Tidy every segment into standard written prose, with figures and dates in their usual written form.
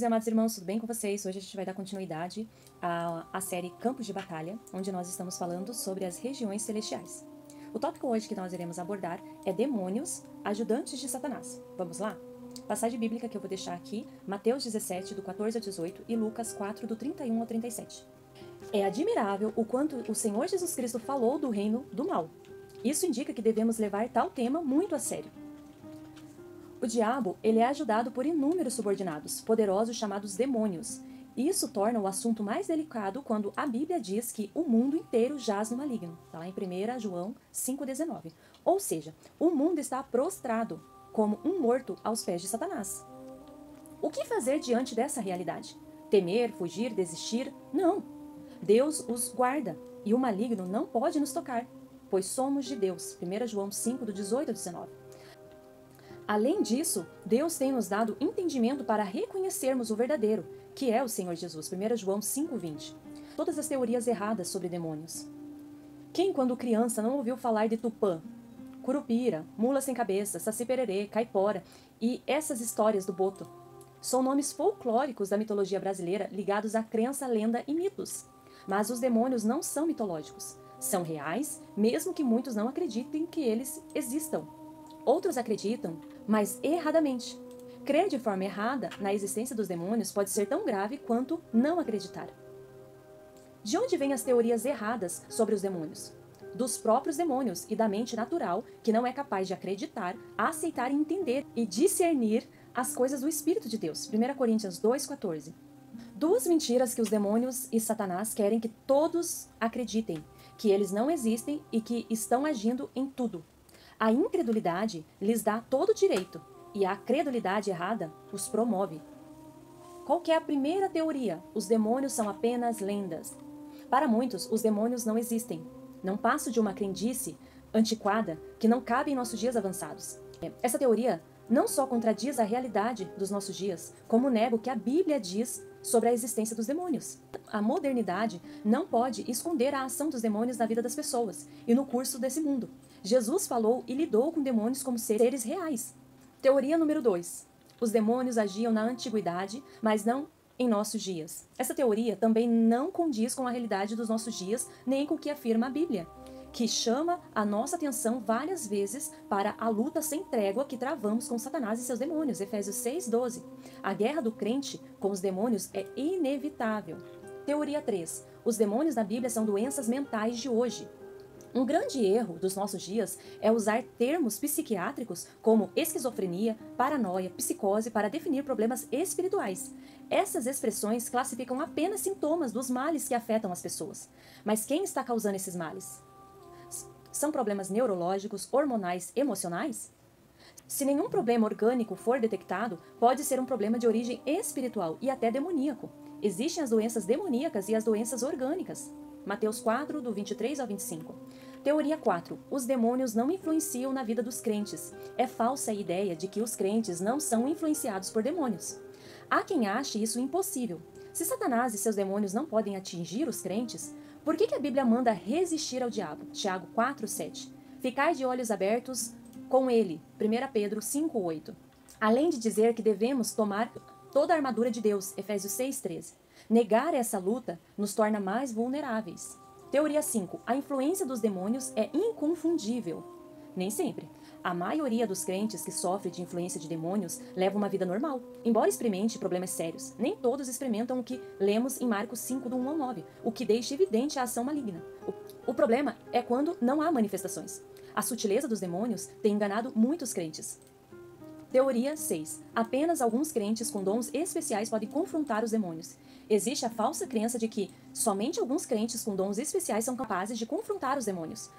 queridos e amados irmãos, tudo bem com vocês? Hoje a gente vai dar continuidade à série Campos de Batalha, onde nós estamos falando sobre as regiões celestiais. O tópico hoje que nós iremos abordar é demônios, ajudantes de Satanás. Vamos lá? Passagem bíblica que eu vou deixar aqui, Mateus 17, do 14 ao 18 e Lucas 4, do 31 ao 37. É admirável o quanto o Senhor Jesus Cristo falou do reino do mal. Isso indica que devemos levar tal tema muito a sério. O diabo, ele é ajudado por inúmeros subordinados, poderosos chamados demônios. E isso torna o assunto mais delicado quando a Bíblia diz que o mundo inteiro jaz no maligno. Está lá em 1 João 5,19. Ou seja, o mundo está prostrado, como um morto aos pés de Satanás. O que fazer diante dessa realidade? Temer, fugir, desistir? Não! Deus os guarda, e o maligno não pode nos tocar, pois somos de Deus. 1 João 5, do 18 ao 19. Além disso, Deus tem nos dado entendimento para reconhecermos o verdadeiro, que é o Senhor Jesus. 1 João 5,20. Todas as teorias erradas sobre demônios. Quem, quando criança, não ouviu falar de Tupã, Curupira, Mula Sem Cabeça, Saci Pererê, Caipora e essas histórias do Boto? São nomes folclóricos da mitologia brasileira ligados à crença, lenda e mitos. Mas os demônios não são mitológicos. São reais, mesmo que muitos não acreditem que eles existam. Outros acreditam, mas erradamente. Crer de forma errada na existência dos demônios pode ser tão grave quanto não acreditar. De onde vêm as teorias erradas sobre os demônios? Dos próprios demônios e da mente natural, que não é capaz de acreditar, aceitar, entender e discernir as coisas do Espírito de Deus. 1 Coríntios 2,14. Duas mentiras que os demônios e Satanás querem que todos acreditem, que eles não existem e que estão agindo em tudo. A incredulidade lhes dá todo o direito, e a credulidade errada os promove. Qual que é a primeira teoria? Os demônios são apenas lendas. Para muitos, os demônios não existem. Não passo de uma crendice antiquada que não cabe em nossos dias avançados. Essa teoria não só contradiz a realidade dos nossos dias, como nega o que a Bíblia diz sobre a existência dos demônios. A modernidade não pode esconder a ação dos demônios na vida das pessoas e no curso desse mundo. Jesus falou e lidou com demônios como seres reais. Teoria número 2. Os demônios agiam na antiguidade, mas não em nossos dias. Essa teoria também não condiz com a realidade dos nossos dias, nem com o que afirma a Bíblia, que chama a nossa atenção várias vezes para a luta sem trégua que travamos com Satanás e seus demônios. Efésios 6,12. A guerra do crente com os demônios é inevitável. Teoria 3. Os demônios da Bíblia são doenças mentais de hoje. Um grande erro dos nossos dias é usar termos psiquiátricos como esquizofrenia, paranoia, psicose para definir problemas espirituais. Essas expressões classificam apenas sintomas dos males que afetam as pessoas. Mas quem está causando esses males? São problemas neurológicos, hormonais, emocionais? Se nenhum problema orgânico for detectado, pode ser um problema de origem espiritual e até demoníaco. Existem as doenças demoníacas e as doenças orgânicas. Mateus 4, do 23 ao 25. Teoria 4. Os demônios não influenciam na vida dos crentes. É falsa a ideia de que os crentes não são influenciados por demônios. Há quem ache isso impossível. Se Satanás e seus demônios não podem atingir os crentes, por que a Bíblia manda resistir ao diabo? Tiago 4, 7. Ficar de olhos abertos com ele. 1 Pedro 5, 8. Além de dizer que devemos tomar toda a armadura de Deus. Efésios 6, 13. Negar essa luta nos torna mais vulneráveis. Teoria 5. A influência dos demônios é inconfundível. Nem sempre. A maioria dos crentes que sofre de influência de demônios leva uma vida normal, embora experimente problemas sérios. Nem todos experimentam o que lemos em Marcos 5, do 1 ao 9, o que deixa evidente a ação maligna. O problema é quando não há manifestações. A sutileza dos demônios tem enganado muitos crentes. Teoria 6. Apenas alguns crentes com dons especiais podem confrontar os demônios. Existe a falsa crença de que somente alguns crentes com dons especiais são capazes de confrontar os demônios.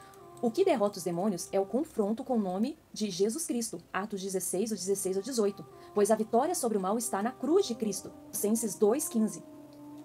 O que derrota os demônios é o confronto com o nome de Jesus Cristo, Atos 16, do 16 ao 18, pois a vitória sobre o mal está na cruz de Cristo, Colossenses 2,15.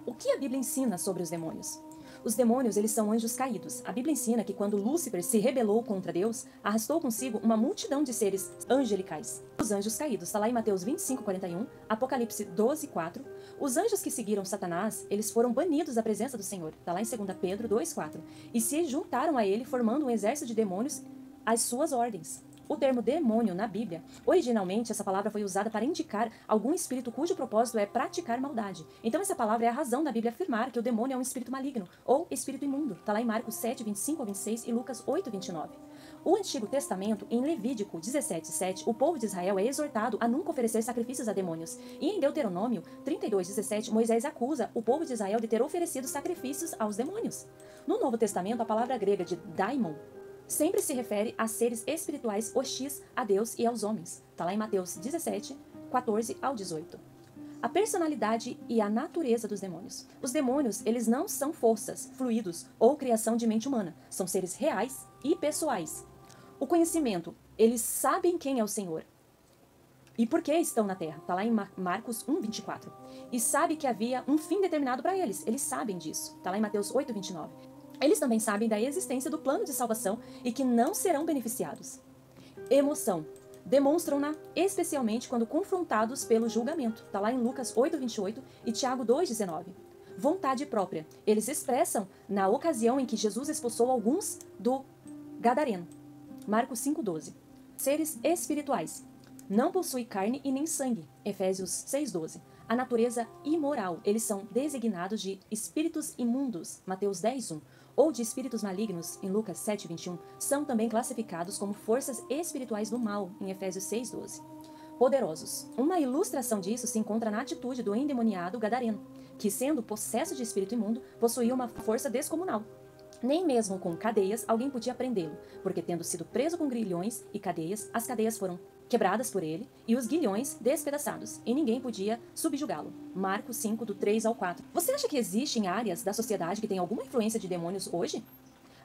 O que a Bíblia ensina sobre os demônios? Os demônios, eles são anjos caídos. A Bíblia ensina que quando Lúcifer se rebelou contra Deus, arrastou consigo uma multidão de seres angelicais. Os anjos caídos, está lá em Mateus 25, 41, Apocalipse 12, 4. Os anjos que seguiram Satanás, eles foram banidos da presença do Senhor, está lá em 2 Pedro 2, 4. E se juntaram a ele, formando um exército de demônios às suas ordens. O termo demônio na Bíblia, originalmente essa palavra foi usada para indicar algum espírito cujo propósito é praticar maldade. Então essa palavra é a razão da Bíblia afirmar que o demônio é um espírito maligno ou espírito imundo. Está lá em Marcos 7, 25 a 26 e Lucas 8, 29. O Antigo Testamento, em Levítico 17, 7, o povo de Israel é exortado a nunca oferecer sacrifícios a demônios. E em Deuteronômio 32, 17, Moisés acusa o povo de Israel de ter oferecido sacrifícios aos demônios. No Novo Testamento, a palavra grega de daimon sempre se refere a seres espirituais hostis a Deus e aos homens. Está lá em Mateus 17, 14 ao 18. A personalidade e a natureza dos demônios. Os demônios, eles não são forças, fluidos ou criação de mente humana. São seres reais e pessoais. O conhecimento, eles sabem quem é o Senhor e por que estão na Terra. Está lá em Marcos 1, 24. E sabe que havia um fim determinado para eles. Eles sabem disso. Está lá em Mateus 8, 29. Eles também sabem da existência do plano de salvação e que não serão beneficiados. Emoção. Demonstram-na especialmente quando confrontados pelo julgamento. Está lá em Lucas 8, 28 e Tiago 2, 19. Vontade própria. Eles expressam na ocasião em que Jesus expulsou alguns do Gadareno. Marcos 5, 12. Seres espirituais. Não possui carne e nem sangue. Efésios 6, 12. A natureza imoral. Eles são designados de espíritos imundos. Mateus 10, 1. Ou de espíritos malignos, em Lucas 7, 21, são também classificados como forças espirituais do mal, em Efésios 6, 12. Poderosos. Uma ilustração disso se encontra na atitude do endemoniado gadareno, que, sendo possesso de espírito imundo, possuía uma força descomunal. Nem mesmo com cadeias alguém podia prendê-lo, porque tendo sido preso com grilhões e cadeias, as cadeias foram quebradas por ele e os guilhões despedaçados, e ninguém podia subjugá-lo. Marcos 5, do 3 ao 4. Você acha que existem áreas da sociedade que têm alguma influência de demônios hoje?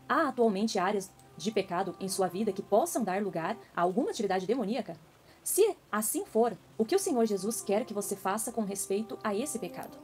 Há atualmente áreas de pecado em sua vida que possam dar lugar a alguma atividade demoníaca? Se assim for, o que o Senhor Jesus quer que você faça com respeito a esse pecado?